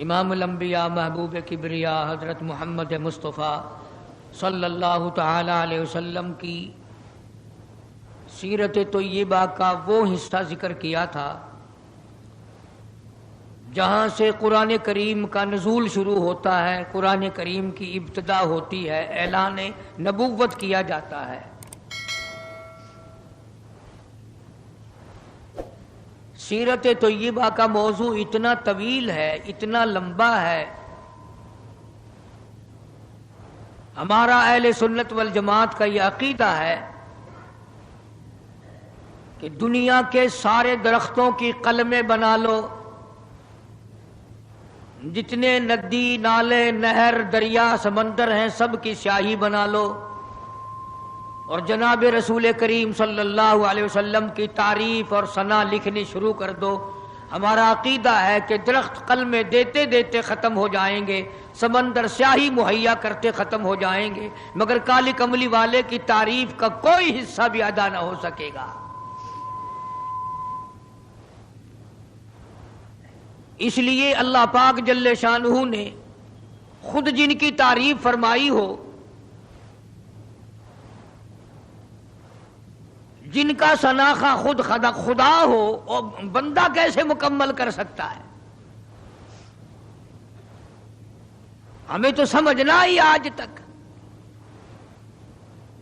امام الانبیاء محبوب کبریا حضرت محمد مصطفیٰ صلی اللہ تعالی علیہ وسلم کی سیرت طیبہ کا وہ حصہ ذکر کیا تھا جہاں سے قرآن کریم کا نزول شروع ہوتا ہے، قرآن کریم کی ابتدا ہوتی ہے، اعلان نبوت کیا جاتا ہے۔ سیرت طیبہ کا موضوع اتنا طویل ہے، اتنا لمبا ہے، ہمارا اہل سنت والجماعت کا یہ عقیدہ ہے کہ دنیا کے سارے درختوں کی قلمیں بنا لو، جتنے ندی نالے نہر دریا سمندر ہیں سب کی سیاہی بنا لو، اور جناب رسول کریم صلی اللہ علیہ وسلم کی تعریف اور ثنا لکھنی شروع کر دو۔ ہمارا عقیدہ ہے کہ درخت قلمیں دیتے دیتے ختم ہو جائیں گے، سمندر سیاہی مہیا کرتے ختم ہو جائیں گے، مگر کالی کملی والے کی تعریف کا کوئی حصہ بھی ادا نہ ہو سکے گا۔ اس لیے اللہ پاک جل شانہ نے خود جن کی تعریف فرمائی ہو، جن کا شناخہ خود خدا ہو، اور بندہ کیسے مکمل کر سکتا ہے؟ ہمیں تو سمجھنا ہی آج تک،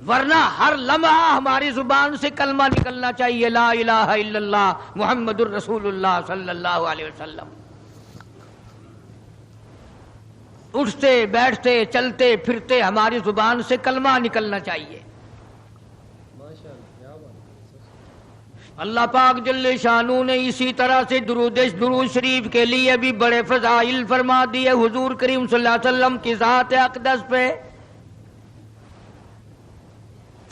ورنہ ہر لمحہ ہماری زبان سے کلمہ نکلنا چاہیے، لا الہ الا اللہ محمد الرسول اللہ صلی اللہ علیہ وسلم۔ اٹھتے بیٹھتے چلتے پھرتے ہماری زبان سے کلمہ نکلنا چاہیے۔ اللہ پاک جل شانہ نے اسی طرح سے درود شریف کے لیے بھی بڑے فضائل فرما دیے۔ حضور کریم صلی اللہ علیہ وسلم کی ذات اقدس پہ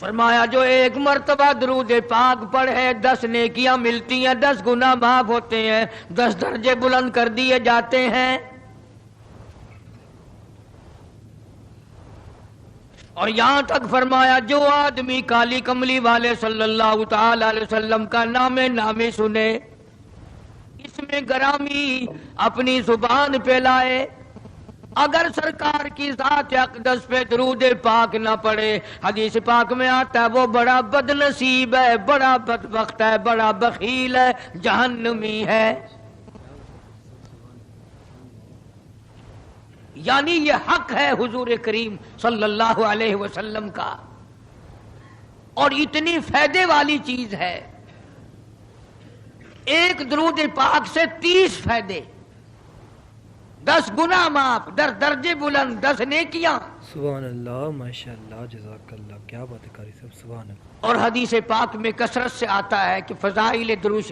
فرمایا جو ایک مرتبہ درود پاک پڑھے 10 نیکیاں ملتی ہیں، 10 گناہ معاف ہوتے ہیں، 10 درجے بلند کر دیے جاتے ہیں۔ اور یہاں تک فرمایا جو آدمی کالی کملی والے صلی اللہ تعالی علیہ وسلم کا نامی سنے، اس میں گرامی اپنی زبان پہ لائے، اگر سرکار کی ذات اقدس پہ درود پاک نہ پڑے، حدیث پاک میں آتا ہے وہ بڑا بد نصیب ہے، بڑا بدبخت ہے، بڑا بخیل ہے، جہنمی ہے۔ یعنی یہ حق ہے حضور کریم صلی اللہ علیہ وسلم کا، اور اتنی فائدے والی چیز ہے۔ ایک درود پاک سے 30 فائدے، 10 گناہ معاف، 10 درجے بلند، 10 نیکیاں۔ سبحان اللہ، ماشاءاللہ، جزاک اللہ، کیا بات ہے قاری صاحب، سبحان اللہ۔ اور حدیث پاک میں کثرت سے آتا ہے کہ فضائل درود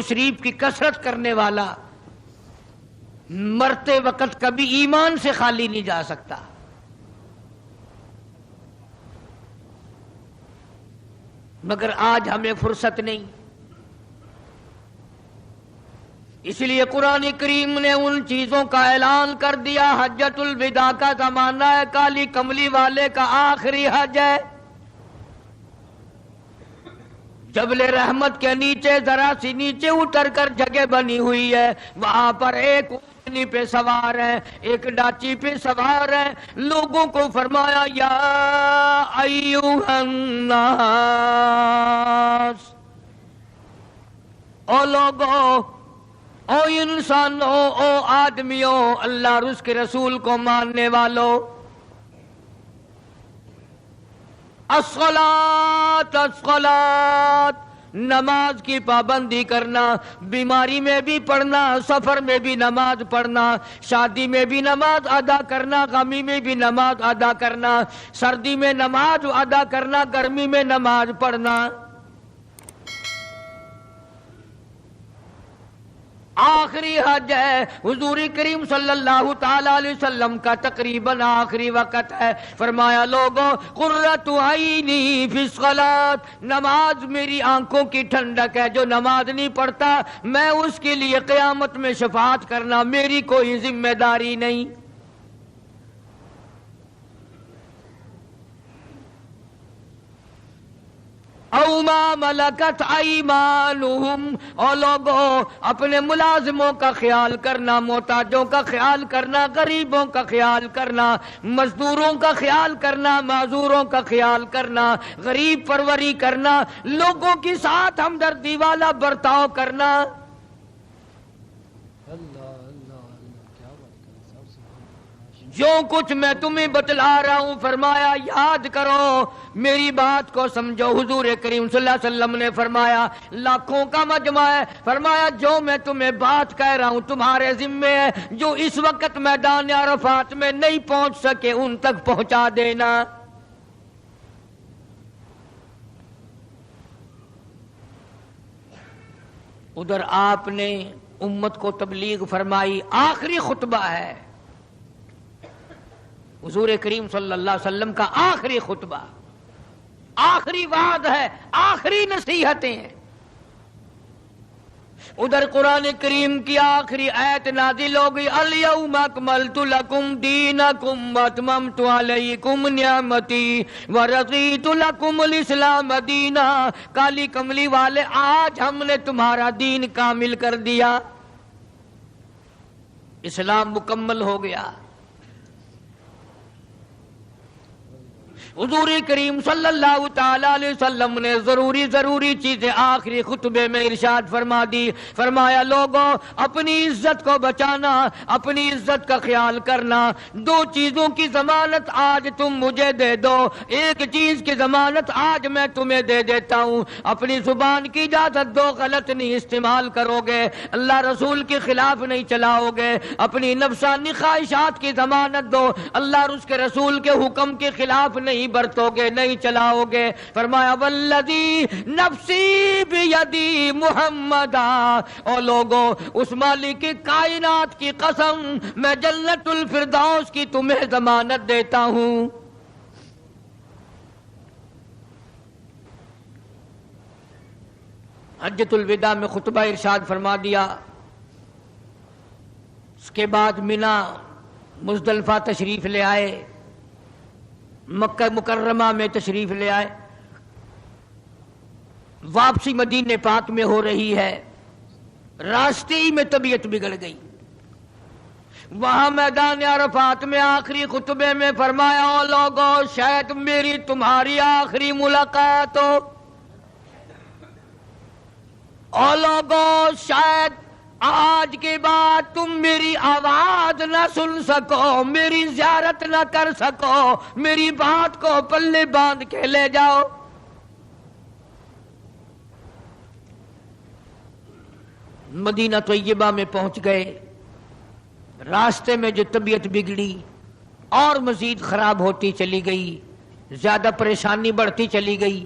شریف کی کثرت کرنے والا مرتے وقت کبھی ایمان سے خالی نہیں جا سکتا۔ مگر آج ہمیں فرصت نہیں، اس لیے قرآن کریم نے ان چیزوں کا اعلان کر دیا۔ حجۃ الوداع کا زمانہ ہے، کالی کملی والے کا آخری حج ہے۔ جبل رحمت کے نیچے ذرا سی نیچے اتر کر جگہ بنی ہوئی ہے، وہاں پر ایک اونٹنی پہ سوار ہے، ایک ڈاچی پہ سوار ہے، لوگوں کو فرمایا یا ایھا الناس، او لوگو، او انسانوں، او آدمیوں، اللہ اور اس کے رسول کو ماننے والوں، الصلاۃ الصلاۃ، نماز کی پابندی کرنا، بیماری میں بھی پڑھنا، سفر میں بھی نماز پڑھنا، شادی میں بھی نماز ادا کرنا، غمی میں بھی نماز ادا کرنا، سردی میں نماز ادا کرنا، گرمی میں نماز پڑھنا۔ آخری حج ہے، حضور کریم صلی اللہ تعالی علیہ وسلم کا تقریباً آخری وقت ہے۔ فرمایا لوگوں، قرۃ عینی فی الصلاۃ، نماز میری آنکھوں کی ٹھنڈک ہے، جو نماز نہیں پڑھتا میں اس کے لیے قیامت میں شفاعت کرنا میری کوئی ذمہ داری نہیں۔ او ما ملکت ایمانہم، اور لوگوں اپنے ملازموں کا خیال کرنا، محتاجوں کا خیال کرنا، غریبوں کا خیال کرنا، مزدوروں کا خیال کرنا، معذوروں کا خیال کرنا، غریب پروری کرنا، لوگوں کے ساتھ ہمدردی والا برتاؤ کرنا۔ جو کچھ میں تمہیں بتلا رہا ہوں فرمایا یاد کرو، میری بات کو سمجھو۔ حضور کریم صلی اللہ علیہ وسلم نے فرمایا لاکھوں کا مجمع ہے، فرمایا جو میں تمہیں بات کہہ رہا ہوں تمہارے ذمے ہے، جو اس وقت میدان عرفات میں نہیں پہنچ سکے ان تک پہنچا دینا۔ ادھر آپ نے امت کو تبلیغ فرمائی، آخری خطبہ ہے حضور کریم صلی اللہ علیہ وسلم کا، آخری خطبہ، آخری وعد ہے، آخری نصیحتیں ہیں۔ ادھر قرآن کریم کی آخری آیت نازل ہو گئی، الیوم اکملت لکم دینکم واتممت علیکم نعمتی ورضیت لکم الاسلام دینا۔ کالی کملی والے، آج ہم نے تمہارا دین کامل کر دیا، اسلام مکمل ہو گیا۔ حضور کریم صلی اللہ تعالی علیہ وسلم نے ضروری چیزیں آخری خطبے میں ارشاد فرما دی، فرمایا لوگوں اپنی عزت کو بچانا، اپنی عزت کا خیال کرنا۔ دو چیزوں کی ضمانت آج تم مجھے دے دو، ایک چیز کی ضمانت آج میں تمہیں دے دیتا ہوں، اپنی زبان کی اجازت دو، غلط نہیں استعمال کرو گے، اللہ رسول کے خلاف نہیں چلاؤ گے، اپنی نفسانی خواہشات کی ضمانت دو، اللہ اور اس کے رسول کے حکم کے خلاف نہیں برتو گے، نہیں چلاؤ گے۔ فرمایا والذی نفسی بیدی محمدا، او لوگوں اس مالک کائنات کی قسم میں جنت الفردوس کی تمہیں ضمانت دیتا ہوں۔ حجۃ الوداع میں خطبہ ارشاد فرما دیا، اس کے بعد مینا مزدلفہ تشریف لے آئے، مکہ مکرمہ میں تشریف لے آئے، واپسی مدینہ پاک میں ہو رہی ہے، راستے ہی میں طبیعت بگڑ گئی۔ وہاں میدان عرفات میں آخری خطبے میں فرمایا او لوگوں شاید میری تمہاری آخری ملاقات ہو، او لوگوں شاید آج کے بعد تم میری آواز نہ سن سکو، میری زیارت نہ کر سکو، میری بات کو پلے باندھ کے لے جاؤ۔ مدینہ طیبہ میں پہنچ گئے، راستے میں جو طبیعت بگڑی اور مزید خراب ہوتی چلی گئی، زیادہ پریشانی بڑھتی چلی گئی،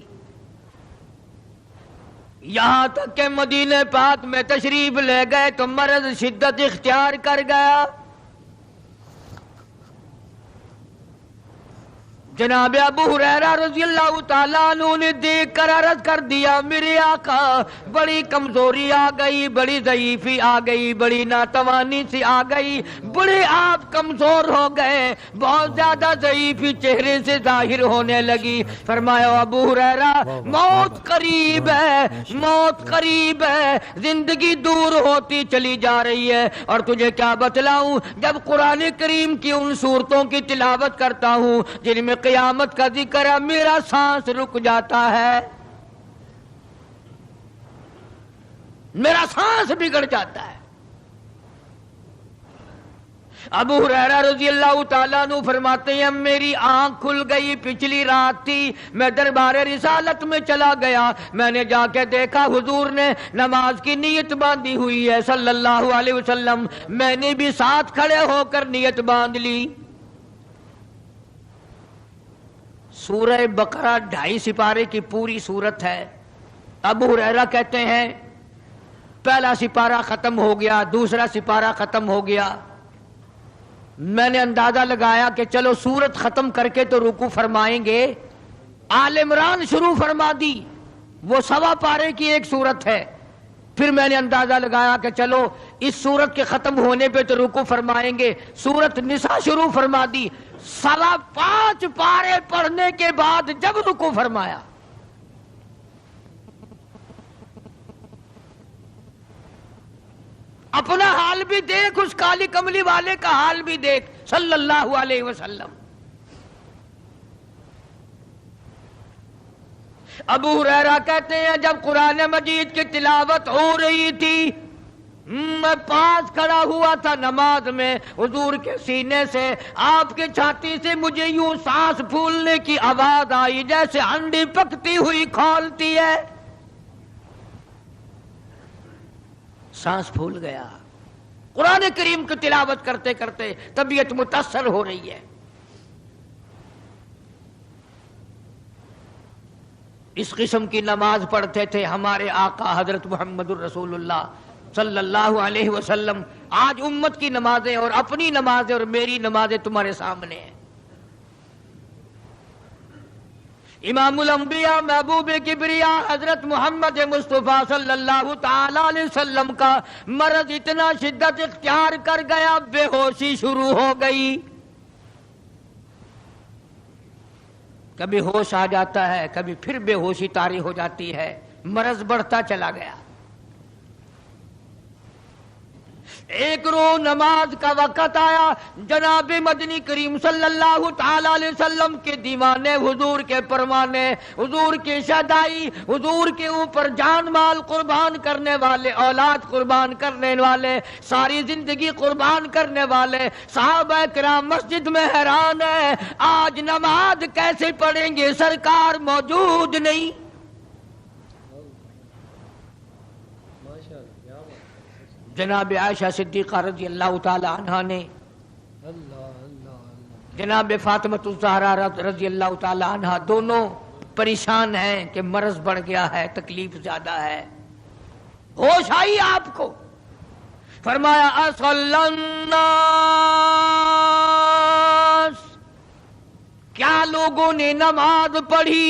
یہاں تک کہ مدینہ پاک میں تشریف لے گئے تو مرض شدت اختیار کر گیا۔ جناب ابو ہریرہ رضی اللہ تعالیٰ عنہ نے دیکھ کر عرض کر دیا میرے آقا بڑی کمزوری آ گئی، بڑی ضعیفی آ گئی، بڑی ناتوانی سی آ گئی، بڑے آپ کمزور ہو گئے، بہت زیادہ ضعیفی چہرے سے ظاہر ہونے لگی۔ فرمایا ابو ہریرہ موت قریب ہے، موت قریب ہے، زندگی دور ہوتی چلی جا رہی ہے، اور تجھے کیا بتلاؤں جب قرآن کریم کی ان صورتوں کی تلاوت کرتا ہوں جن میں قیامت کا ذکر ہے، میرا سانس رک جاتا ہے، میرا سانس بگڑ جاتا ہے۔ ابو ہریرہ رضی اللہ تعالیٰ عنہ فرماتے ہیں میری آنکھ کھل گئی، پچھلی رات تھی، میں دربار رسالت میں چلا گیا، میں نے جا کے دیکھا حضور نے نماز کی نیت باندھی ہوئی ہے صلی اللہ علیہ وسلم، میں نے بھی ساتھ کھڑے ہو کر نیت باندھ لی۔ سورہ بقرہ 2.5 سپارے کی پوری سورت ہے۔ ابو ہریرہ کہتے ہیں پہلا سپارہ ختم ہو گیا، دوسرا سپارہ ختم ہو گیا، میں نے اندازہ لگایا کہ چلو سورت ختم کر کے تو رکوع فرمائیں گے، آل عمران شروع فرما دی، وہ 1.25 پارے کی ایک سورت ہے۔ پھر میں نے اندازہ لگایا کہ چلو اس سورت کے ختم ہونے پہ تو رکوع فرمائیں گے، سورت نساء شروع فرما دی، 5.25 پارے پڑھنے کے بعد جب رکوع فرمایا اپنا حال بھی دیکھ، اس کالی کملی والے کا حال بھی دیکھ صلی اللہ علیہ وسلم۔ ابو ہریرہ کہتے ہیں جب قرآن مجید کی تلاوت ہو رہی تھی میں پاس کھڑا ہوا تھا نماز میں، حضور کے سینے سے، آپ کی چھاتی سے مجھے یوں سانس پھولنے کی آواز آئی جیسے ہنڈی پکتی ہوئی کھولتی ہے، سانس پھول گیا۔ قرآن کریم کی تلاوت کرتے کرتے طبیعت متاثر ہو رہی ہے۔ اس قسم کی نماز پڑھتے تھے ہمارے آقا حضرت محمد الرسول اللہ صلی اللہ علیہ وسلم۔ آج امت کی نمازیں اور اپنی نمازیں اور میری نمازیں تمہارے سامنے ہیں۔ امام الانبیاء محبوب کبریا حضرت محمد مصطفیٰ صلی اللہ تعالی علیہ وسلم کا مرض اتنا شدت اختیار کر گیا، بے ہوشی شروع ہو گئی۔ کبھی ہوش آ جاتا ہے، کبھی پھر بے ہوشی طاری ہو جاتی ہے، مرض بڑھتا چلا گیا۔ ایک روز نماز کا وقت آیا، جناب مدنی کریم صلی اللہ تعالی علیہ وسلم کے دیوانے، حضور کے پروانے، حضور کی شہدائی، حضور کے اوپر جان مال قربان کرنے والے، اولاد قربان کرنے والے، ساری زندگی قربان کرنے والے صحابہ کرام مسجد میں حیران ہیں، آج نماز کیسے پڑھیں گے، سرکار موجود نہیں۔ جناب عائشہ صدیقہ رضی اللہ تعالی عنہا نے جناب فاطمۃ الزہرا رضی اللہ تعالی عنہا دونوں پریشان ہیں کہ مرض بڑھ گیا ہے، تکلیف زیادہ ہے۔ ہوش آئی آپ کو، فرمایا اصلی الناس، کیا لوگوں نے نماز پڑھی؟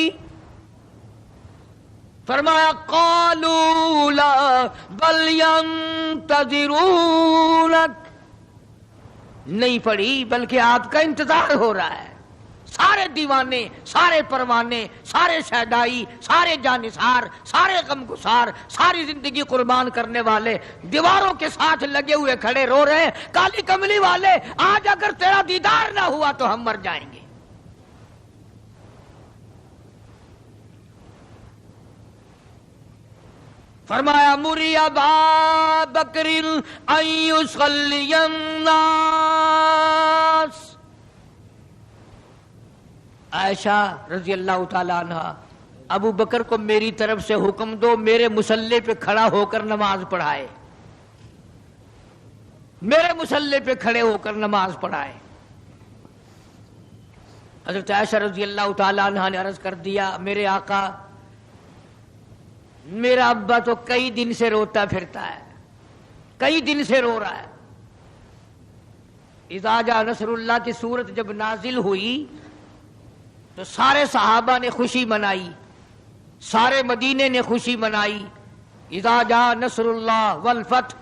فرمایا قالوا لا بل ينتظرونك، نہیں پڑھی بلکہ آپ کا انتظار ہو رہا ہے۔ سارے دیوانے، سارے پروانے، سارے شہدائی، سارے جانثار، سارے غمگسار، ساری زندگی قربان کرنے والے دیواروں کے ساتھ لگے ہوئے کھڑے رو رہے ہیں، کالی کملی والے آج اگر تیرا دیدار نہ ہوا تو ہم مر جائیں گے۔ فرمایا مری ابا بکر ان یصلی الناس، عائشہ رضی اللہ تعالی عنہ، ابو بکر کو میری طرف سے حکم دو میرے مصلی پہ کھڑا ہو کر نماز پڑھائے، میرے مصلی پہ کھڑے ہو کر نماز پڑھائے۔ حضرت عائشہ رضی اللہ تعالی عنہ نے عرض کر دیا میرے آقا میرا ابا تو کئی دن سے روتا پھرتا ہے، کئی دن سے رو رہا ہے۔ اذا جاء نصر اللہ کی سورت جب نازل ہوئی تو سارے صحابہ نے خوشی منائی، سارے مدینے نے خوشی منائی۔ اذا جاء نصر اللہ والفتح،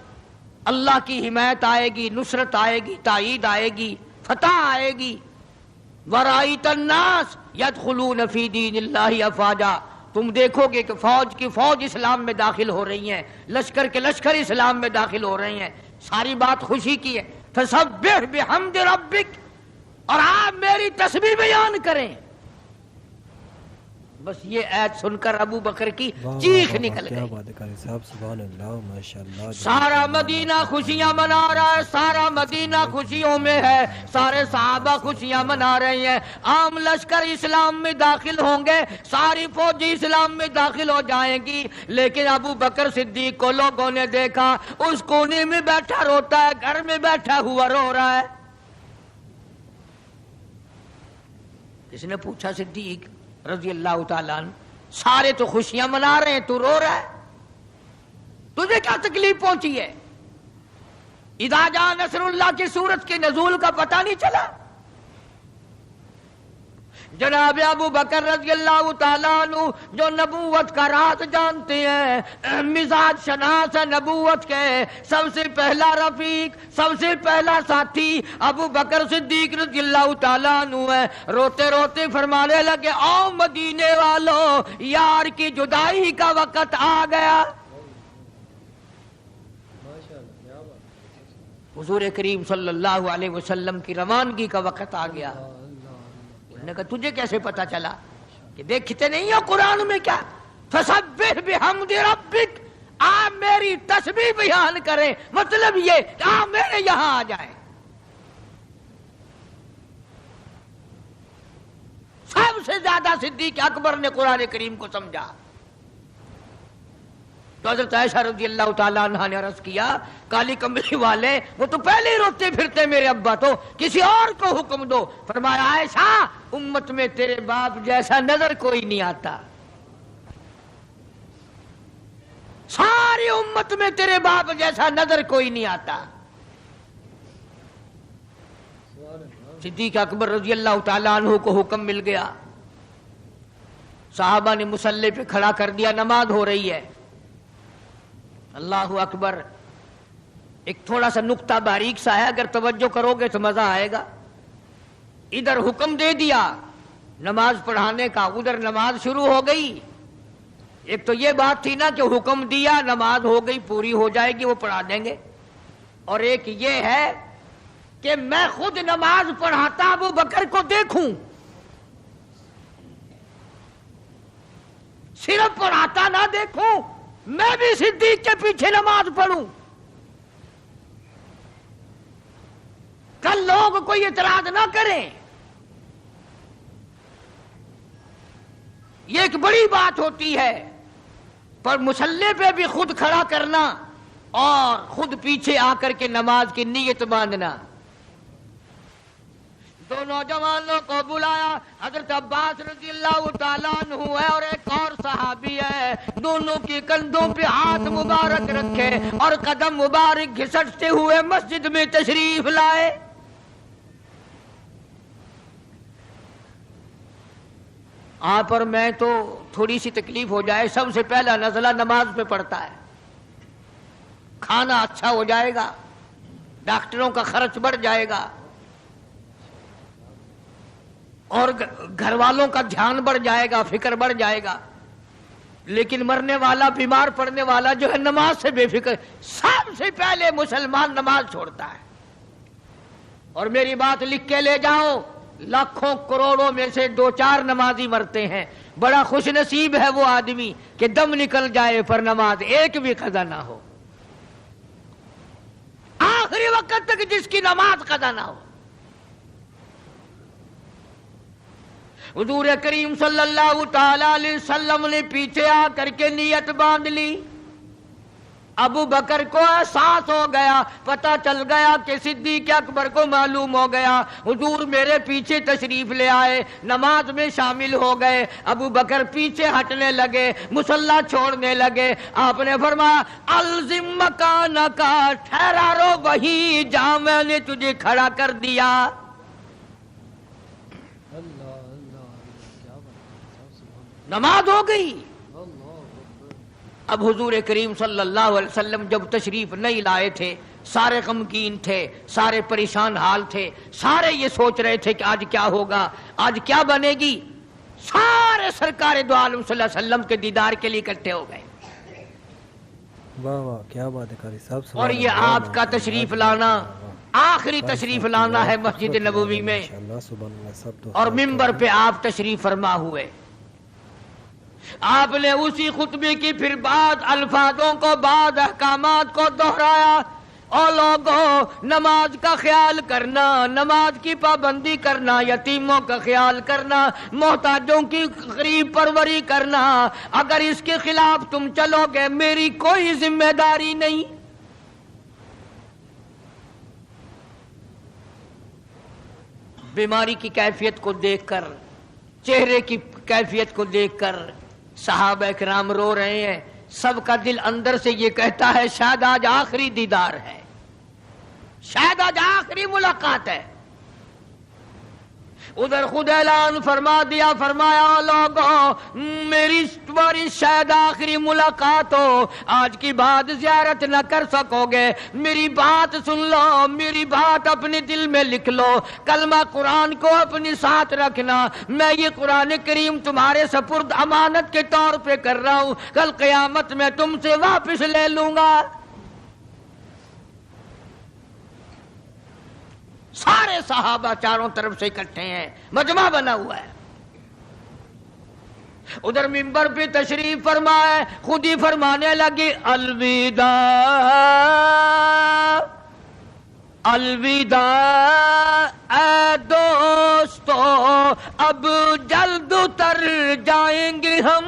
اللہ کی حمایت آئے گی، نصرت آئے گی، تائید آئے گی، فتح آئے گی۔ ورأیت الناس یدخلون فی دین اللہ افواجا، تم دیکھو گے کہ فوج کی فوج اسلام میں داخل ہو رہی ہیں، لشکر کے لشکر اسلام میں داخل ہو رہے ہیں۔ ساری بات خوشی کی ہے۔ فسبح بحمد ربک، اور آپ میری تسبیح بیان کریں۔ بس یہ آیت سن کر ابو بکر کی چیخ نکل گئی۔ سبحان اللہ، ماشاءاللہ۔ سارا مدینہ خوشیاں منا رہا ہے، سارا مدینہ خوشیوں میں ہے، سارے صحابہ خوشیاں منا رہے ہیں۔ عام لشکر اسلام میں داخل ہوں گے، ساری فوجی اسلام میں داخل ہو جائیں گی، لیکن ابو بکر صدیق کو لوگوں نے دیکھا اس کونے میں بیٹھا روتا ہے، گھر میں بیٹھا ہوا رو رہا ہے۔ کس نے پوچھا صدیق رضی اللہ تعالیٰ عنہ، سارے تو خوشیاں منا رہے ہیں، تو رو رہا ہے، تجھے کیا تکلیف پہنچی ہے؟ اذا جاء نصر اللہ کی سورت کے نزول کا پتہ نہیں چلا؟ جناب ابو بکر رضی اللہ تعالیٰ عنہ جو نبوت کا راز جانتے ہیں، مزاج شناس نبوت کے سب سے پہلا رفیق، سب سے پہلا ساتھی ابو بکر صدیق رضی اللہ تعالیٰ عنہ ہے۔ روتے روتے فرمانے لگے او مدینے والوں، یار کی جدائی کا وقت آ گیا۔ حضور کریم صلی اللہ علیہ وسلم کی روانگی کا وقت آ گیا. انہوں نے کہا تجھے کیسے پتا چلا؟ کہ دیکھتے نہیں ہو قرآن میں کیا فسبح بحمد ربک، آپ میری تسبیح بیان کریں، مطلب یہ کہ آپ میرے یہاں آ جائیں. سب سے زیادہ صدیق اکبر نے قرآن کریم کو سمجھا. تو حضرت عائشہ رضی اللہ تعالیٰ عنہ نے عرض کیا کالی کمبلی والے وہ تو پہلے ہی روتے پھرتے میرے ابا، تو کسی اور کو حکم دو. فرمایا عائشہ امت میں تیرے باپ جیسا نظر کوئی نہیں آتا، ساری امت میں تیرے باپ جیسا نظر کوئی نہیں آتا. صدیق اکبر رضی اللہ تعالیٰ عنہ کو حکم مل گیا، صحابہ نے مصلی پہ کھڑا کر دیا، نماز ہو رہی ہے. اللہ اکبر. ایک تھوڑا سا نقطہ باریک سا ہے، اگر توجہ کرو گے تو مزہ آئے گا. ادھر حکم دے دیا نماز پڑھانے کا، ادھر نماز شروع ہو گئی. ایک تو یہ بات تھی نا کہ حکم دیا، نماز ہو گئی، پوری ہو جائے گی، وہ پڑھا دیں گے. اور ایک یہ ہے کہ میں خود نماز پڑھاتا ابو بکر کو دیکھوں، صرف پڑھاتا نہ دیکھوں، میں بھی صدیق کے پیچھے نماز پڑھوں. کل لوگ کوئی اعتراض نہ کریں. یہ ایک بڑی بات ہوتی ہے، پر مصلی پہ بھی خود کھڑا کرنا اور خود پیچھے آ کر کے نماز کی نیت باندھنا. دو نوجوانوں کو بلایا، حضرت عباس رضی اللہ تعالیٰ عنہ ہے اور ایک اور صحابی ہے. دونوں کے کندھوں پہ ہاتھ مبارک رکھے اور قدم مبارک گھسٹتے ہوئے مسجد میں تشریف لائے. آپ اور میں تو تھوڑی سی تکلیف ہو جائے سب سے پہلا نزلہ نماز پہ پڑتا ہے. کھانا اچھا ہو جائے گا، ڈاکٹروں کا خرچ بڑھ جائے گا اور گھر والوں کا دھیان بڑھ جائے گا، فکر بڑھ جائے گا. لیکن مرنے والا، بیمار پڑنے والا جو ہے نماز سے بے فکر. سب سے پہلے مسلمان نماز چھوڑتا ہے. اور میری بات لکھ کے لے جاؤ، لاکھوں کروڑوں میں سے 2-4 نمازی مرتے ہیں. بڑا خوش نصیب ہے وہ آدمی کہ دم نکل جائے پر نماز ایک بھی قضا نہ ہو، آخری وقت تک جس کی نماز قضا نہ ہو. حضور کریم صلی اللہ تعالی علیہ وسلم نے پیچھے آ کر کے نیت باندھ لی. ابو بکر کو احساس ہو گیا، پتہ چل گیا کہ صدیق اکبر کو معلوم ہو گیا. حضور میرے پیچھے تشریف لے آئے، نماز میں شامل ہو گئے. ابو بکر پیچھے ہٹنے لگے، مصلی چھوڑنے لگے. آپ نے فرمایا الزم مکانک، ٹھہرا رو وہیں جہاں میں نے تجھے کھڑا کر دیا. نماز ہو گئی. اب حضور کریم صلی اللہ علیہ وسلم جب تشریف نہیں لائے تھے، سارے غمگین تھے، سارے پریشان حال تھے، سارے یہ سوچ رہے تھے کہ آج کیا ہوگا، آج کیا بنے گی. سارے سرکار دو عالم صلی اللہ علیہ وسلم کے دیدار کے لیے اکٹھے ہو گئے. واہ واہ کیا بات ہے قاری صاحب. اور یہ آپ کا تشریف لانا، آخری تشریف لانا ہے مسجد نبوی میں، اور ممبر پہ آپ تشریف فرما ہوئے. آپ نے اسی خطبے کی پھر بعد الفاظوں کو، بعد احکامات کو دہرایا. اور لوگوں نماز کا خیال کرنا، نماز کی پابندی کرنا، یتیموں کا خیال کرنا، محتاجوں کی غریب پروری کرنا. اگر اس کے خلاف تم چلو گے میری کوئی ذمہ داری نہیں. بیماری کی کیفیت کو دیکھ کر، چہرے کی کیفیت کو دیکھ کر صحابہ کرام رو رہے ہیں. سب کا دل اندر سے یہ کہتا ہے شاید آج آخری دیدار ہے، شاید آج آخری ملاقات ہے. ادھر خود اعلان فرما دیا، فرمایا لوگوں میری تمہاری شاید آخری ملاقات ہو، آج کی بعد زیارت نہ کر سکو گے. میری بات سن لو، میری بات اپنے دل میں لکھ لو، کلمہ قرآن کو اپنے ساتھ رکھنا. میں یہ قرآن کریم تمہارے سپرد امانت کے طور پہ کر رہا ہوں، کل قیامت میں تم سے واپس لے لوں گا. سارے صحابہ چاروں طرف سے اکٹھے ہیں، مجمع بنا ہوا ہے۔ ادھر منبر پہ تشریف فرمائے، خود ہی فرمانے لگی الوداع الوداع اے دوستو، اب جلد اتر جائیں گے ہم،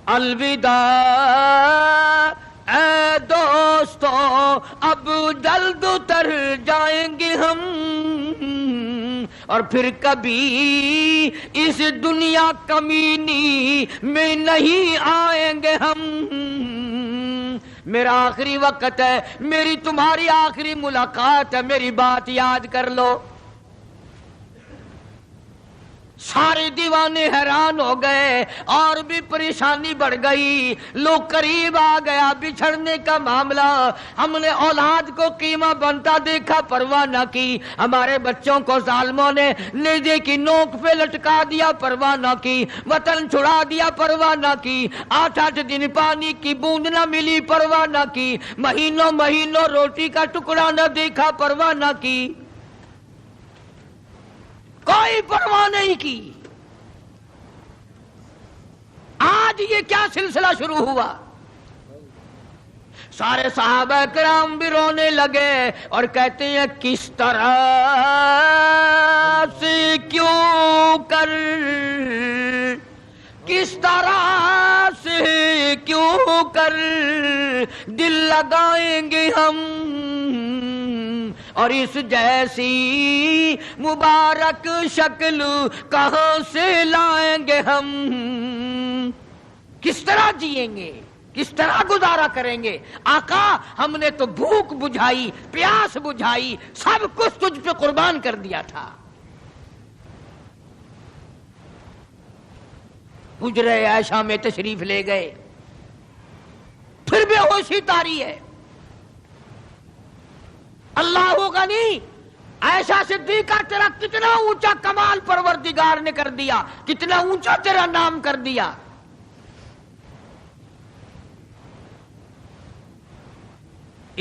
الوداع اے دوستو اب جلد اتر جائیں گے ہم، اور پھر کبھی اس دنیا کمینی میں نہیں آئیں گے ہم، میرا آخری وقت ہے، میری تمہاری آخری ملاقات ہے، میری بات یاد کر لو۔ سارے دیوانے حیران ہو گئے، اور بھی پریشانی بڑھ گئی، لوگ قریب آ گیا، بچھڑنے کا معاملہ، ہم نے اولاد کو قیمہ بنتا دیکھا، پرواہ نہ کی، ہمارے بچوں کو ظالموں نے نیزے کی نوک پہ لٹکا دیا، پرواہ نہ کی، وطن چھڑا دیا، پرواہ نہ کی، 8 دن پانی کی بوند نہ ملی، پرواہ نہ کی، مہینوں مہینوں روٹی کا ٹکڑا نہ دیکھا، پرواہ نہ کی، کوئی پرواہ نہیں کی۔ آج یہ کیا سلسلہ شروع ہوا؟ سارے صحابہ کرام بھی رونے لگے اور کہتے ہیں کس طرح سے کیوں کر، کس طرح سے کیوں کر دل لگائیں گے ہم، اور اس جیسی مبارک شکل کہاں سے لائیں گے ہم، کس طرح جئیں گے، کس طرح گزارا کریں گے؟ آقا ہم نے تو بھوک بجھائی، پیاس بجھائی، سب کچھ تجھ پہ قربان کر دیا تھا۔ حجرہ عائشہ میں تشریف لے گئے، پھر بے ہوشی طاری ہے۔ اللہ غنی، عائشہ صدیقہ تیرا کتنا اونچا کمال پروردگار نے کر دیا، کتنا اونچا تیرا نام کر دیا۔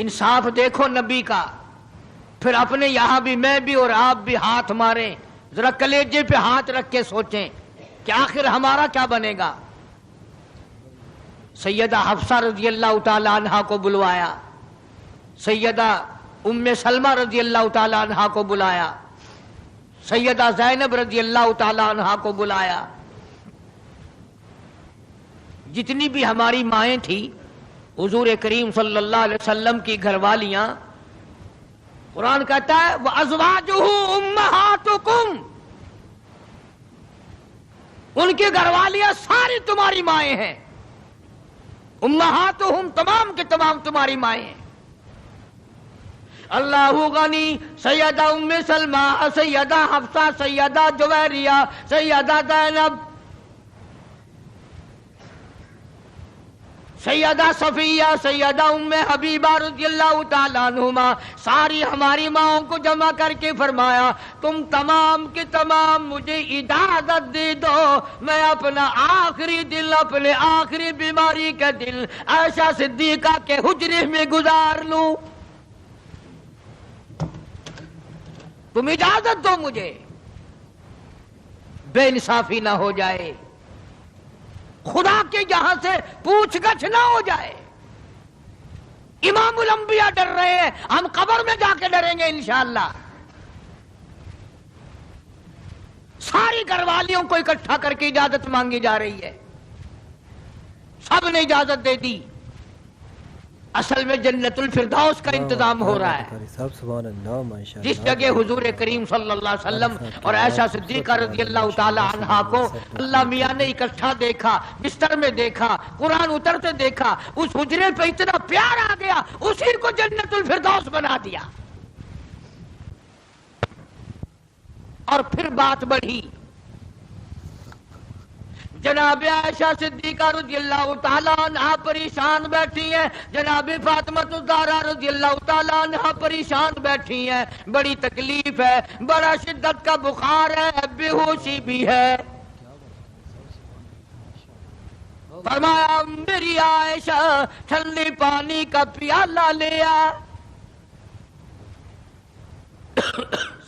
انصاف دیکھو نبی کا، پھر اپنے یہاں بھی میں بھی اور آپ بھی ہاتھ ماریں، ذرا کلیجے پہ ہاتھ رکھ کے سوچیں کہ آخر ہمارا کیا بنے گا۔ سیدہ حفصہ رضی اللہ تعالی عنہا کو بلوایا، سیدہ ام سلمہ رضی اللہ تعالی عنہا کو بلایا، سیدہ زینب رضی اللہ تعالی عنہا کو بلایا، جتنی بھی ہماری مائیں تھیں، حضور کریم صلی اللہ علیہ وسلم کی گھر والیاں، قرآن کہتا ہے وَأَزْوَاجُهُ أُمَّهَاتُكُمْ، ان کی گھر والیاں ساری تمہاری مائیں ہیں، امہاتہم تمام کے تمام تمہاری مائیں ہیں۔ اللہ غنی، سیدہ ام سلمہ، سیدہ حفصہ، سیدہ جویریہ، سیدہ زینب، سیدہ صفیہ، سیدہ ام حبیبہ رضی اللہ تعالیٰ عنہما، ساری ہماری ماؤں کو جمع کر کے فرمایا تم تمام کے تمام مجھے اجازت دے دو، میں اپنا آخری دل، اپنے آخری بیماری کا دل عائشہ صدیقہ کے حجرے میں گزار لوں، تم اجازت دو مجھے، بے انصافی نہ ہو جائے، خدا کے یہاں سے پوچھ گچھ نہ ہو جائے۔ امام الانبیاء ڈر رہے ہیں، ہم قبر میں جا کے ڈریں گے انشاءاللہ۔ ساری گھر والیوں کو اکٹھا کر کے اجازت مانگی جا رہی ہے، سب نے اجازت دے دی، اصل میں جنت الفردوس کا انتظام ہو رہا ہے۔ جس جگہ حضور کریم صلی اللہ علیہ وسلم اور عائشہ صدیقہ رضی اللہ تعالی عنہا کو اللہ میاں نے اکٹھا دیکھا، بستر میں دیکھا، قرآن اترتے دیکھا، اس حجرے پہ اتنا پیار آ گیا، اسی کو جنت الفردوس بنا دیا۔ اور پھر بات بڑھی، جناب عائشہ صدیقہ رضی اللہ تعالیٰ عنہا پریشان بیٹھی ہیں، جناب فاطمہ الزہرا رضی اللہ تعالیٰ عنہا پریشان بیٹھی ہیں، بڑی تکلیف ہے، بڑا شدت کا بخار ہے، بے ہوشی بھی ہے۔ فرمایا میری عائشہ ٹھنڈے پانی کا پیالہ لے آ،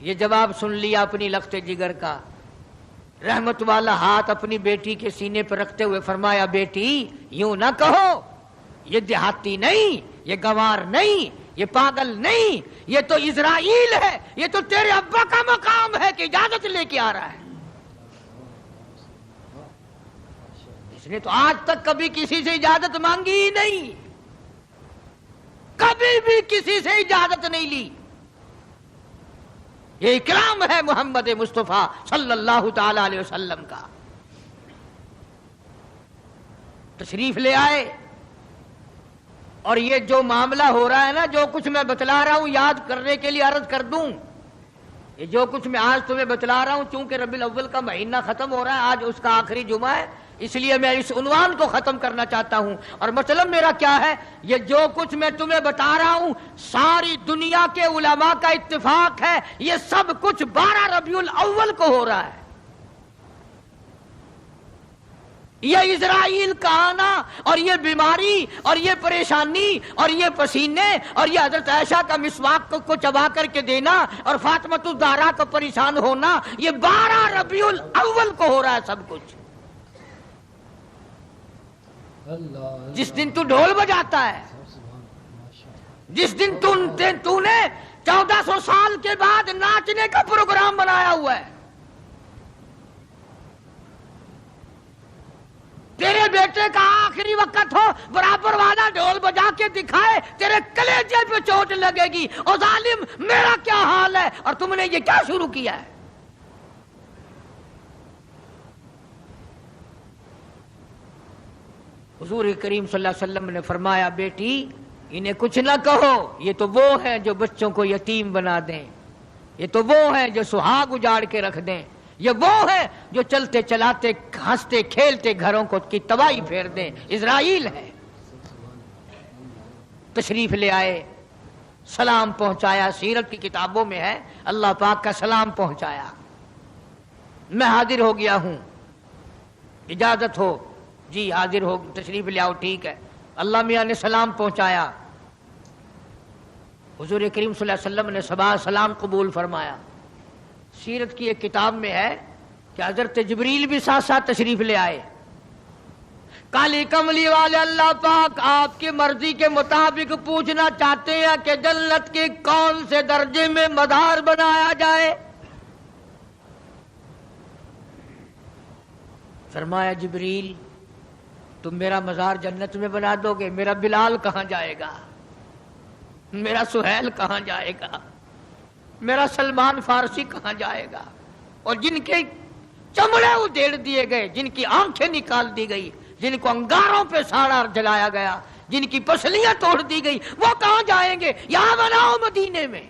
یہ جواب سن لیا اپنی لخت جگر کا. رحمت والا ہاتھ اپنی بیٹی کے سینے پر رکھتے ہوئے فرمایا بیٹی یوں نہ کہو، یہ دیہاتی نہیں، یہ گوار نہیں، یہ پاگل نہیں، یہ تو اسرائیل ہے، یہ تو تیرے ابا کا مقام ہے کہ اجازت لے کے آ رہا ہے. اس نے تو آج تک کبھی کسی سے اجازت مانگی ہی نہیں، کبھی بھی کسی سے اجازت نہیں لی. یہ اکرام ہے محمد مصطفیٰ صلی اللہ تعالی علیہ وسلم کا. تشریف لے آئے اور یہ جو معاملہ ہو رہا ہے نا، جو کچھ میں بتلا رہا ہوں یاد کرنے کے لیے عرض کر دوں. یہ جو کچھ میں آج تمہیں بتلا رہا ہوں، چونکہ ربیع الاول کا مہینہ ختم ہو رہا ہے، آج اس کا آخری جمعہ ہے، اس لیے میں اس عنوان کو ختم کرنا چاہتا ہوں. اور مطلب میرا کیا ہے، یہ جو کچھ میں تمہیں بتا رہا ہوں ساری دنیا کے علماء کا اتفاق ہے، یہ سب کچھ 12 ربیع الاول کو ہو رہا ہے. یہ اسرائیل کا آنا اور یہ بیماری اور یہ پریشانی اور یہ پسینے اور یہ حضرت عائشہ کا مسواک کو چبا کر کے دینا اور فاطمۃ الزہرا کا پریشان ہونا، یہ 12 ربیع الاول کو ہو رہا ہے سب کچھ. جس دن تو ڈھول بجاتا ہے، جس دن تو نے 1400 سال کے بعد ناچنے کا پروگرام بنایا ہوا ہے. تیرے بیٹے کا آخری وقت ہو، برابر والا ڈھول بجا کے دکھائے، تیرے کلیجے پہ چوٹ لگے گی. او ظالم میرا کیا حال ہے اور تم نے یہ کیا شروع کیا ہے؟ حضور کریم صلی اللہ علیہ وسلم نے فرمایا بیٹی انہیں کچھ نہ کہو، یہ تو وہ ہیں جو بچوں کو یتیم بنا دیں، یہ تو وہ ہیں جو سہاگ اجاڑ کے رکھ دیں، یہ وہ ہیں جو چلتے چلاتے ہنستے کھیلتے گھروں کو کی تباہی پھیر دیں. اسرائیل ہے. تشریف لے آئے، سلام پہنچایا. سیرت کی کتابوں میں ہے اللہ پاک کا سلام پہنچایا. میں حاضر ہو گیا ہوں، اجازت ہو؟ جی حاضر ہو، تشریف لے آؤ. ٹھیک ہے. اللہ میاں نے سلام پہنچایا. حضور کریم صلی اللہ علیہ وسلم نے صبح سلام قبول فرمایا. سیرت کی ایک کتاب میں ہے کہ حضرت جبریل بھی ساتھ ساتھ تشریف لے آئے. کالی کملی والے اللہ پاک آپ کی مرضی کے مطابق پوچھنا چاہتے ہیں کہ جنت کے کون سے درجے میں مدار بنایا جائے. فرمایا جبریل تم میرا مزار جنت میں بنا دو گے، میرا بلال کہاں جائے گا، میرا سہیل کہاں جائے گا، میرا سلمان فارسی کہاں جائے گا؟ اور جن کے چمڑے ادھیڑ دیے گئے، جن کی آنکھیں نکال دی گئی، جن کو انگاروں پہ ساڑا جلایا گیا، جن کی پسلیاں توڑ دی گئی، وہ کہاں جائیں گے؟ یہاں بناؤ مدینے میں.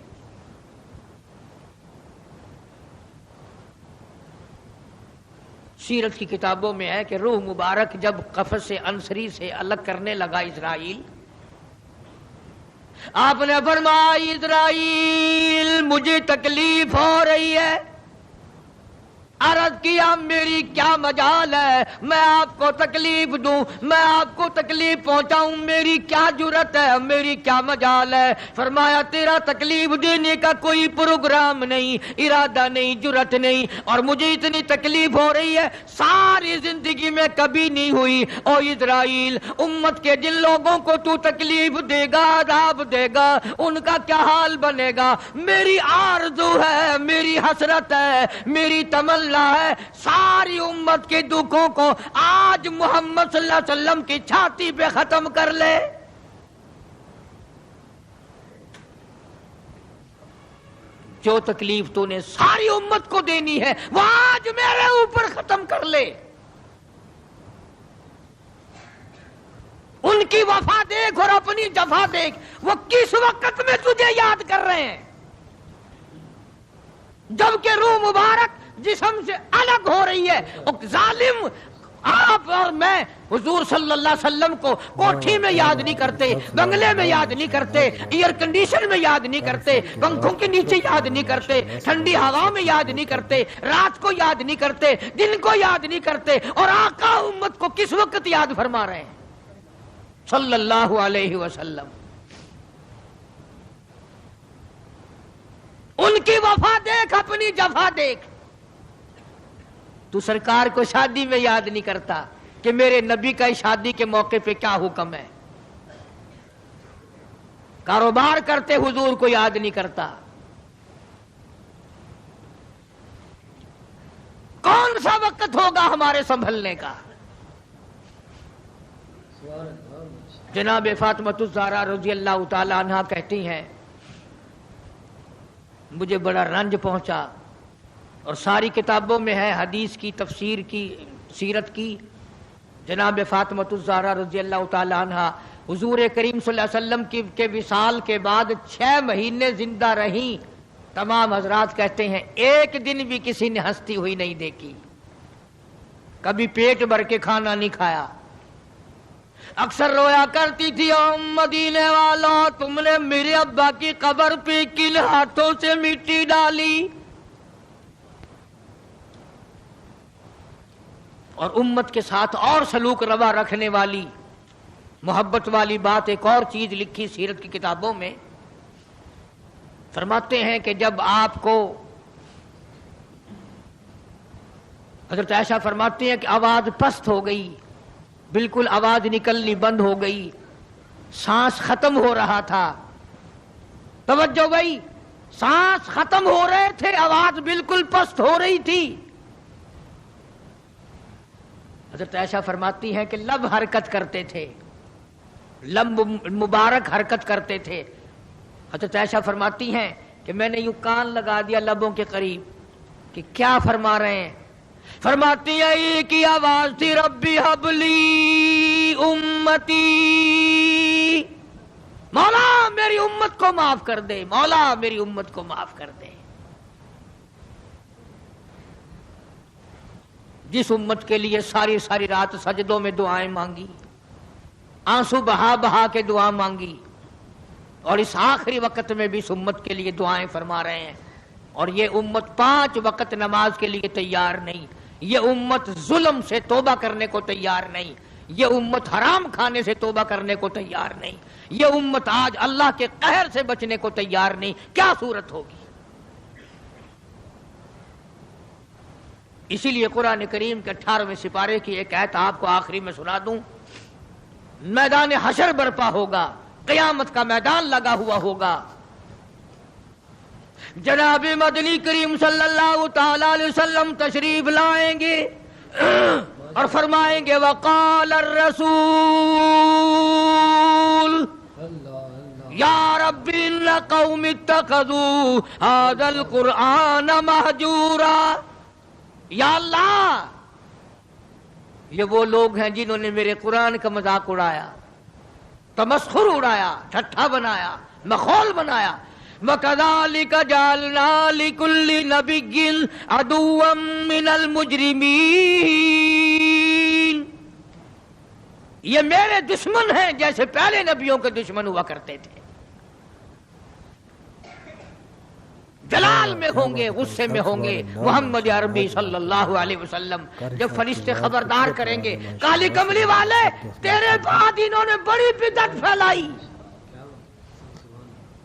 سیرت کی کتابوں میں ہے کہ روح مبارک جب قفس عنصری سے الگ کرنے لگا اسرائیل، آپ نے فرمایا اسرائیل مجھے تکلیف ہو رہی ہے. عرض کیا میری کیا مجال ہے میں آپ کو تکلیف دوں، میں آپ کو تکلیف پہنچاؤں، میری کیا جرت ہے، میری کیا مجال ہے؟ فرمایا تیرا تکلیف دینے کا کوئی پروگرام نہیں، ارادہ نہیں، جرت نہیں، اور مجھے اتنی تکلیف ہو رہی ہے ساری زندگی میں کبھی نہیں ہوئی. او اسرائیل امت کے جن لوگوں کو تو تکلیف دے گا، عذاب دے گا، ان کا کیا حال بنے گا؟ میری آرزو ہے، میری حسرت ہے، میری تمنا ہے ساری امت کے دکھوں کو آج محمد صلی اللہ علیہ وسلم کی چھاتی پہ ختم کر لے. جو تکلیف تو نے ساری امت کو دینی ہے وہ آج میرے اوپر ختم کر لے. ان کی وفا دیکھ اور اپنی جفا دیکھ، وہ کس وقت میں تجھے یاد کر رہے ہیں جبکہ روح مبارک جسم سے الگ ہو رہی ہے. ظالم آپ اور میں حضور صلی اللہ علیہ وسلم کو کوٹھی میں یاد نہیں کرتے، بنگلے میں یاد نہیں کرتے، ایئر کنڈیشن میں یاد نہیں کرتے، پنکھوں کے نیچے یاد نہیں کرتے، ٹھنڈی ہوا میں یاد نہیں کرتے، رات کو یاد نہیں کرتے، دن کو یاد نہیں کرتے. اور آقا امت کو کس وقت یاد فرما رہے ہیں صلی اللہ علیہ وسلم. ان کی وفا دیکھ اپنی جفا دیکھ. تو سرکار کو شادی میں یاد نہیں کرتا کہ میرے نبی کا شادی کے موقع پہ کیا حکم ہے. کاروبار کرتے حضور کو یاد نہیں کرتا. کون سا وقت ہوگا ہمارے سنبھلنے کا؟ جناب فاطمۃ الزہرا رضی اللہ تعالی عنہا کہتی ہیں مجھے بڑا رنج پہنچا، اور ساری کتابوں میں ہے حدیث کی، تفسیر کی، سیرت کی. جناب فاطمۃ الزہرا رضی اللہ تعالی عنہا حضور کریم صلی اللہ علیہ وسلم کے وصال کے بعد 6 مہینے زندہ رہیں. تمام حضرات کہتے ہیں ایک دن بھی کسی نے ہنستی ہوئی نہیں دیکھی، کبھی پیٹ بھر کے کھانا نہیں کھایا. اکثر رویا کرتی تھی او مدینے والوں، تم نے میرے ابا کی قبر پہ کن ہاتھوں سے مٹی ڈالی. اور امت کے ساتھ اور سلوک روا رکھنے والی، محبت والی بات ایک اور چیز لکھی سیرت کی کتابوں میں. فرماتے ہیں کہ جب آپ کو حضرت عائشہ فرماتی ہیں کہ آواز پست ہو گئی، بالکل آواز نکلنی بند ہو گئی، سانس ختم ہو رہا تھا. توجہ گئی، سانس ختم ہو رہے تھے، آواز بالکل پست ہو رہی تھی. حضرت عائشہ فرماتی ہیں کہ لب حرکت کرتے تھے، لب مبارک حرکت کرتے تھے. حضرت عائشہ فرماتی ہیں کہ میں نے یوں کان لگا دیا لبوں کے قریب کہ کیا فرما رہے ہیں. فرماتی ہیں ایک ہی آواز تھی، ربی حبلی امتی، مولا میری امت کو معاف کر دے، مولا میری امت کو معاف کر دے. جس امت کے لیے ساری ساری رات سجدوں میں دعائیں مانگی، آنسو بہا بہا کے دعا مانگی، اور اس آخری وقت میں بھی اس امت کے لیے دعائیں فرما رہے ہیں. اور یہ امت 5 وقت نماز کے لیے تیار نہیں، یہ امت ظلم سے توبہ کرنے کو تیار نہیں، یہ امت حرام کھانے سے توبہ کرنے کو تیار نہیں، یہ امت آج اللہ کے قہر سے بچنے کو تیار نہیں. کیا صورت ہوگی؟ اسی لیے قرآن کریم کے 18ویں سپارے کی ایک آیت آپ کو آخری میں سنا دوں. میدان حشر برپا ہوگا، قیامت کا میدان لگا ہوا ہوگا. جناب مدنی کریم صلی اللہ تعالی علیہ وسلم تشریف لائیں گے اور فرمائیں گے وقال الرسول یا رب ان قوم اتخذوا هذا القرآن مہجورا. یا اللہ، یہ وہ لوگ ہیں جنہوں نے میرے قرآن کا مذاق اڑایا، تمسخر اڑایا، ٹھٹھا بنایا، مخول بنایا. وَكَذَلِكَ جَعَلْنَا لِكُلِّ نَبِيٍّ عَدُوًّا مِّنَ الْمُجْرِمِينَ. یہ میرے دشمن ہیں جیسے پہلے نبیوں کے دشمن ہوا کرتے تھے. جلال میں ہوں گے، غصے میں ہوں گے. محمد عربی صلی اللہ علیہ وسلم جب فرشتے خبردار کریں گے کالی کملی والے تیرے بعد انہوں نے بڑی بدعت پھیلائی،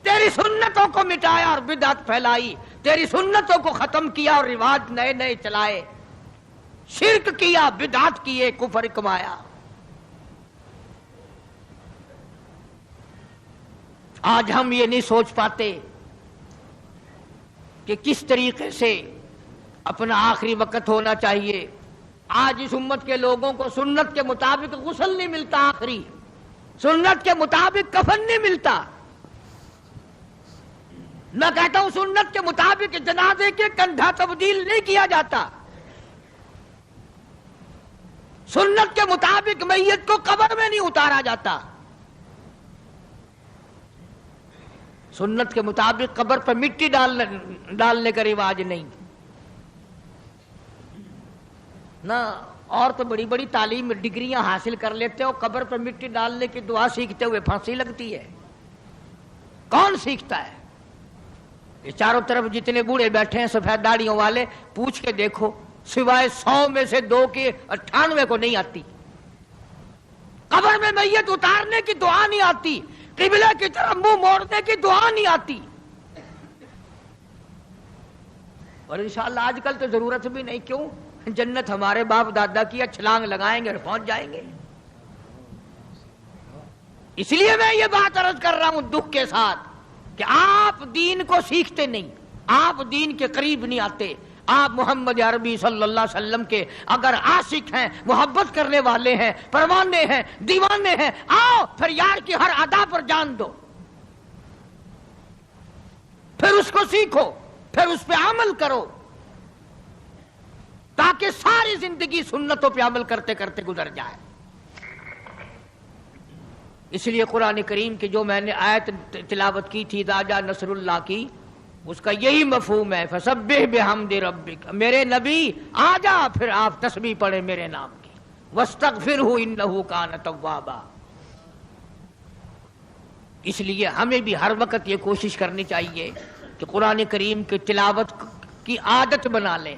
تیری سنتوں کو مٹایا اور بدعت پھیلائی، تیری سنتوں کو ختم کیا اور رواج نئے نئے چلائے، شرک کیا، بدعت کیے، کفر کمایا. آج ہم یہ نہیں سوچ پاتے کہ کس طریقے سے اپنا آخری وقت ہونا چاہیے. آج اس امت کے لوگوں کو سنت کے مطابق غسل نہیں ملتا، آخری سنت کے مطابق کفن نہیں ملتا. میں کہتا ہوں سنت کے مطابق جنازے کے کندھا تبدیل نہیں کیا جاتا، سنت کے مطابق میت کو قبر میں نہیں اتارا جاتا، سنت کے مطابق قبر پر مٹی ڈالنے کا رواج نہیں. نہ اور تو بڑی بڑی تعلیم ڈگریاں حاصل کر لیتے ہو، قبر پر مٹی ڈالنے کی دعا سیکھتے ہوئے پھانسی لگتی ہے. کون سیکھتا ہے؟ یہ چاروں طرف جتنے بوڑھے بیٹھے ہیں سفید داڑیوں والے، پوچھ کے دیکھو، سوائے 100 میں سے 2 کی 98 کو نہیں آتی. قبر میں میت اتارنے کی دعا نہیں آتی، قبلہ کی طرف منہ موڑنے کی دعا نہیں آتی. اور انشاءاللہ آج کل تو ضرورت بھی نہیں، کیوں؟ جنت ہمارے باپ دادا کی چھلانگ لگائیں گے اور پہنچ جائیں گے۔ اس لیے میں یہ بات عرض کر رہا ہوں دکھ کے ساتھ کہ آپ دین کو سیکھتے نہیں، آپ دین کے قریب نہیں آتے۔ آپ محمد عربی صلی اللہ علیہ وسلم کے اگر عاشق ہیں، محبت کرنے والے ہیں، پروانے ہیں، دیوانے ہیں، آؤ پھر یار کی ہر ادا پر جان دو، پھر اس کو سیکھو، پھر اس پہ عمل کرو، تاکہ ساری زندگی سنتوں پہ عمل کرتے کرتے گزر جائے۔ اس لیے قرآن کریم کی جو میں نے آیت تلاوت کی تھی اذا جاء نصر اللہ کی، اس کا یہی مفہوم ہے فسبح بحمد ربک، میرے نبی آ جا پھر آپ تسبیح پڑھیں میرے نام کی، واستغفرہ انہ کان توابا۔ اس لیے ہمیں بھی ہر وقت یہ کوشش کرنی چاہیے کہ قرآن کریم کی تلاوت کی عادت بنا لیں،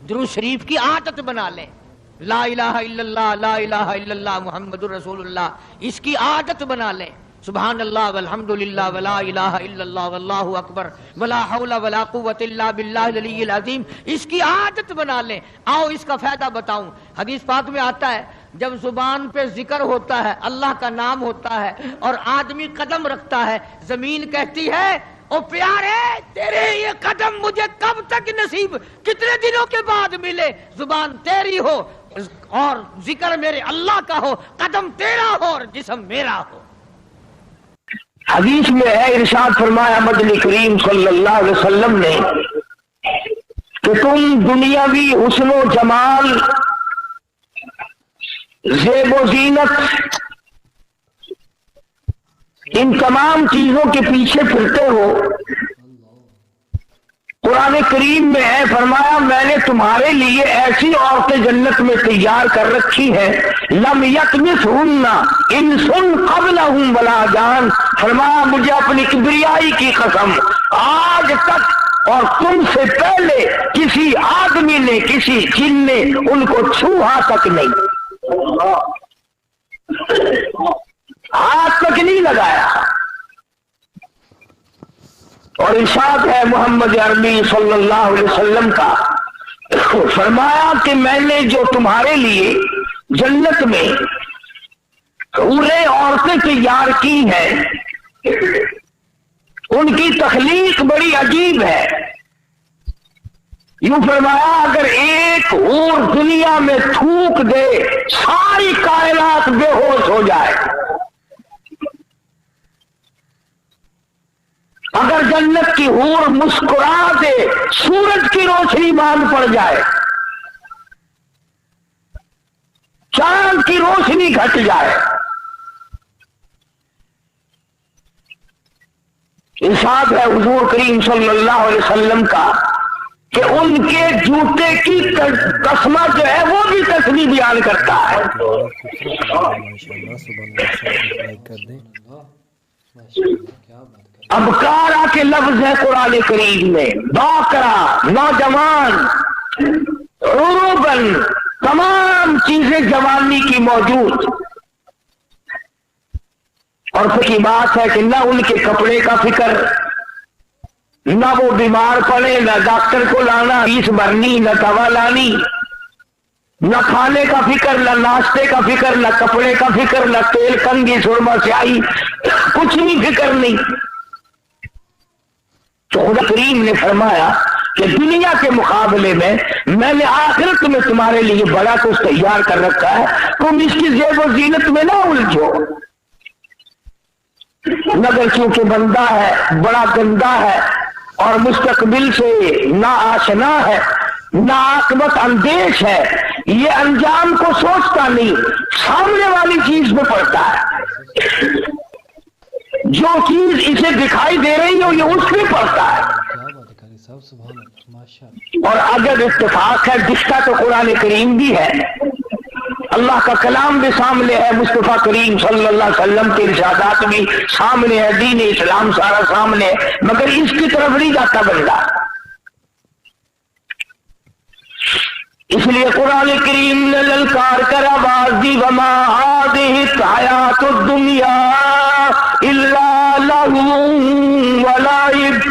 درود شریف کی عادت بنا لیں، لا الہ الا اللہ لا الہ الا اللہ محمد الرسول اللہ، اس کی عادت بنا لیں، سبحان اللہ والحمد للہ ولا الہ الا اللہ واللہ اکبر ولا حول ولا قوت الا باللہ العلی العظیم، اس کی عادت بنا لیں۔ آؤ اس کا فائدہ بتاؤں، حدیث پاک میں آتا ہے جب زبان پہ ذکر ہوتا ہے، اللہ کا نام ہوتا ہے اور آدمی قدم رکھتا ہے، زمین کہتی ہے او پیارے تیرے یہ قدم مجھے کب تک نصیب، کتنے دنوں کے بعد ملے، زبان تیری ہو اور ذکر میرے اللہ کا ہو، قدم تیرا ہو اور جسم میرا ہو۔ حدیث میں ہے، ارشاد فرمایا مدنی کریم صلی اللہ علیہ وسلم نے کہ تم دنیاوی حسن و جمال، زیب و زینت، ان تمام چیزوں کے پیچھے پھرتے ہو۔ قرآن کریم میں ہے، فرمایا میں نے تمہارے لیے ایسی عورتیں جنت میں تیار کر رکھی ہیں لم یطمثہن انس قبلہم ولا جان، فرمایا مجھے اپنی کبریائی کی قسم آج تک اور تم سے پہلے کسی آدمی نے، کسی جن نے ان کو چھوہا تک نہیں، ہاتھ تک نہیں لگایا۔ اور ارشاد ہے محمد عربی صلی اللہ علیہ وسلم کا، فرمایا کہ میں نے جو تمہارے لیے جنت میں حوریں عورتیں تیار کی ہیں، ان کی تخلیق بڑی عجیب ہے۔ یوں فرمایا اگر ایک حور دنیا میں تھوک دے ساری کائنات بے ہوش ہو جائے، اگر جنت کی حور مسکرا دے سورج کی روشنی باندھ پڑ جائے، چاند کی روشنی گھٹ جائے۔ ارشاد ہے حضور کریم صلی اللہ علیہ وسلم کا کہ ان کے جوتے کی قسمہ جو ہے وہ بھی تسبیح بیان کرتا ہے۔ ابکارا کے لفظ ہے قرآن کریم میں، باکرا نوجوان، عروبن تمام چیزیں جوانی کی موجود، اور پھر کی بات ہے کہ نہ ان کے کپڑے کا فکر، نہ وہ بیمار پڑے، نہ ڈاکٹر کو لانا، فیس بھرنی، نہ دوا لانی، نہ کھانے کا فکر، نہ ناشتے کا فکر، نہ کپڑے کا فکر، نہ تیل کنگھی سرما سیاہی، کچھ بھی فکر نہیں۔ تو خدا کریم نے فرمایا کہ دنیا کے مقابلے میں نے آخرت میں تمہارے لیے بڑا کچھ تیار کر رکھا ہے، تم اس کی زیب و زینت میں نہ الجھو۔ مگر چونکہ بندہ ہے بڑا گندا ہے اور مستقبل سے نا آشنا ہے، نا عاقبت اندیش ہے، یہ انجام کو سوچتا نہیں، سامنے والی چیز میں پڑتا ہے، جو چیز اسے دکھائی دے رہی ہو یہ اس میں پڑتا ہے۔ اور اگر اتفاق ہے، جس کا تو قرآن کریم بھی ہے، اللہ کا کلام بھی سامنے ہے، مصطفیٰ کریم صلی اللہ علیہ وسلم کے ارشادات بھی سامنے ہے، دین اسلام سارا سامنے ہے، مگر اس کی طرف نہیں جاتا بندہ۔ اس لیے قرآن کریم نے للکار کر آواز دی، وما هذه الحیات الدنیا الا لہو ولعب،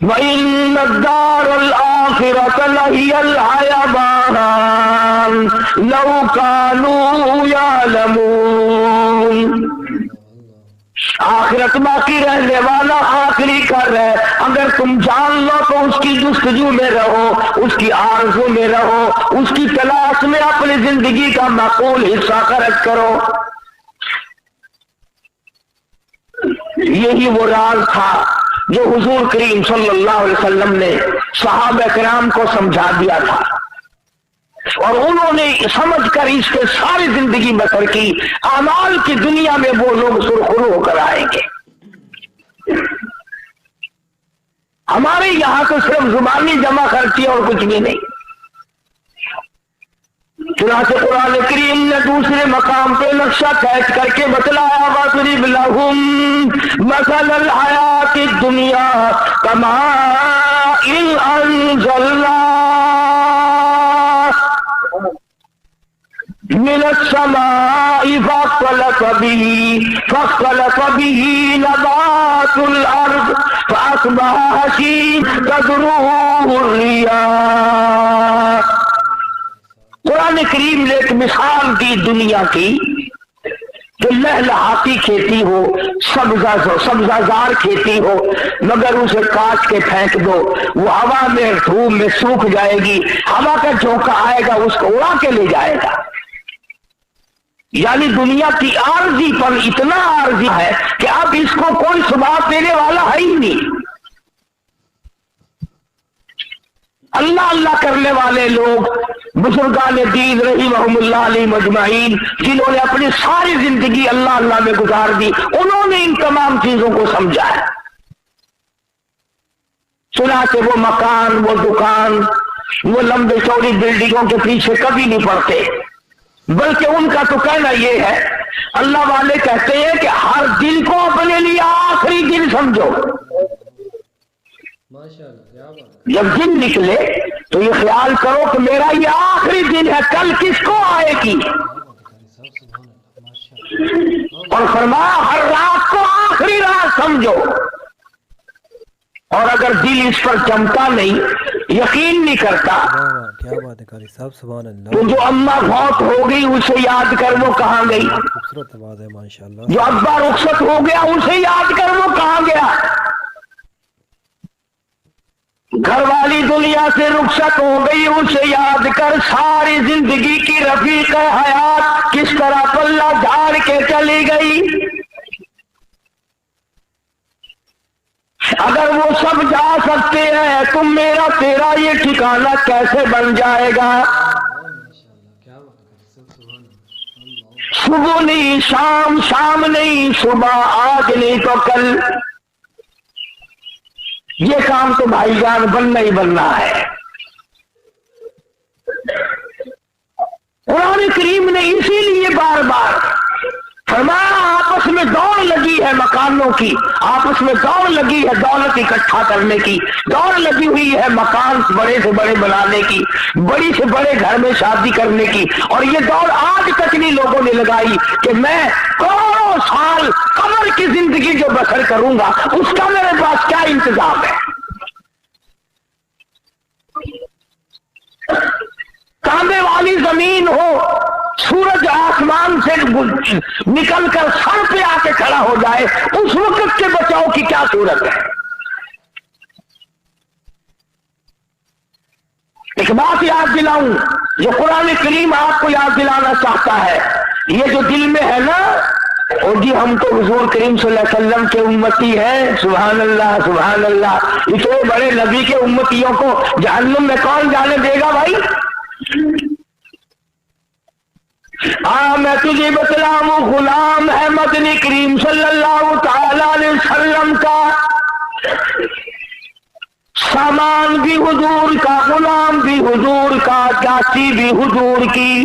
وَإِنَّ الدَّارَ الْآخِرَةَ لَهِيَ الْحَيَوَانُ لَوْ كَانُوا يَعْلَمُونَ۔ آخرت باقی رہنے والا آخری کر ہے، اگر تم جان لو تو اس کی جستجو میں رہو، اس کی آرزو میں رہو، اس کی تلاش میں اپنی زندگی کا معقول حصہ خرچ کرو۔ یہی وہ راز تھا جو حضور کریم صلی اللہ علیہ وسلم نے صحابہ کرام کو سمجھا دیا تھا، اور انہوں نے سمجھ کر اس پہ ساری زندگی بسر کی۔ اعمال کی دنیا میں وہ لوگ سرخرو ہو کر آئیں گے۔ ہمارے یہاں تو صرف زبانی جمع خرچی اور کچھ بھی نہیں۔ چنانچہ قرآن کریم نے دوسرے مقام پہ نقشہ کھینچ کر کے بتلایا، وَاضْرِبْ لَهُم مَثَلَ الْحَيَاةِ الدُّنْيَا كَمَاءٍ أَنزَلْنَاهُ مِنَ السَّمَاءِ فَاخْتَلَطَ بِهِ نَبَاتُ الْأَرْضِ فَأَصْبَحَ هَشِيمًا تَذْرُوهُ الرِّيَاحُ۔ قرآن کریم نے ایک مثال دی دنیا کی کہ لہلہاتی کھیتی ہو، سبزہ کھیتی ہو، مگر اسے کاٹ کے پھینک دو، وہ ہوا میں دھوپ میں سوکھ جائے گی، ہوا کا جھونکا آئے گا اس کو اڑا کے لے جائے گا۔ یعنی دنیا کی عارضی پر اتنا عارضی ہے کہ اب اس کو کوئی ثبات دینے والا ہے ہی نہیں۔ اللہ اللہ کرنے والے لوگ، بزرگان دین رحمہم اللہ علیہ مجمعین، جنہوں نے اپنی ساری زندگی اللہ اللہ میں گزار دی، انہوں نے ان تمام چیزوں کو سمجھا ہے۔ چنانچہ وہ مکان، وہ دکان، وہ لمبے چوڑی بلڈنگوں کے پیچھے کبھی نہیں پڑتے، بلکہ ان کا تو کہنا یہ ہے، اللہ والے کہتے ہیں کہ ہر دن کو اپنے لیے آخری دن سمجھو۔ جب دن نکلے تو یہ خیال کرو کہ میرا یہ آخری دن ہے، کل کس کو آئے گی، اور فرمایا ہر رات کو آخری رات سمجھو۔ اور اگر دل اس پر جمتا نہیں، یقین نہیں کرتا، کیا بات ہے قاری صاحب، سبحان اللہ۔ تو جو اماں فوت ہو گئی اسے یاد کر وہ کہاں گئی، خوبصورت آواز ہے ماشاءاللہ۔ جو ابا رخصت ہو گیا اسے یاد کر وہ کہاں گیا۔ گھر والی دنیا سے رخصت ہو گئی اسے یاد کر، ساری زندگی کی رفیق حیات کس طرح پلہ جھاڑ کے چلی گئی۔ اگر وہ سب جا سکتے ہیں تو میرا تیرا یہ ٹھکانہ کیسے بن جائے گا۔ صبح نہیں شام، شام نہیں صبح، آج نہیں تو کل، یہ کام تو بھائی جان بننا ہی بننا ہے۔ قرآن کریم نے اسی لیے بار بار فرمایا آپس میں دوڑ لگی ہے مکانوں کی، آپس میں دوڑ لگی ہے دولت اکٹھا کرنے کی، دوڑ لگی ہوئی ہے مکان بڑے سے بڑے بنانے کی، بڑی سے بڑے گھر میں شادی کرنے کی، اور یہ دوڑ آج تک نہیں لوگوں نے لگائی کہ میں کروڑوں سال قبر کی زندگی جو بسر کروں گا اس کا میرے پاس کیا انتظام ہے۔ تانبے والی زمین ہو، سورج آسمان سے نکل کر سر پہ آ کے کھڑا ہو جائے، اس وقت کے بچاؤ کی کیا صورت ہے۔ ایک بات یاد دلاؤں جو قرآن کریم آپ کو یاد دلانا چاہتا ہے، یہ جو دل میں ہے نا، اور جی ہم تو حضور کریم صلی اللہ علیہ وسلم کے امتی ہیں، سبحان اللہ سبحان اللہ، اتنے بڑے نبی کے امتیوں کو جہنم میں کون جانے دے گا بھائی۔ میں تجھے بتلاؤں، غلام ہے مدنی کریم صلی اللہ تعالی علیہ وسلم کا، سامان بھی حضور کا، غلام بھی حضور کا، چاچی بھی حضور کی،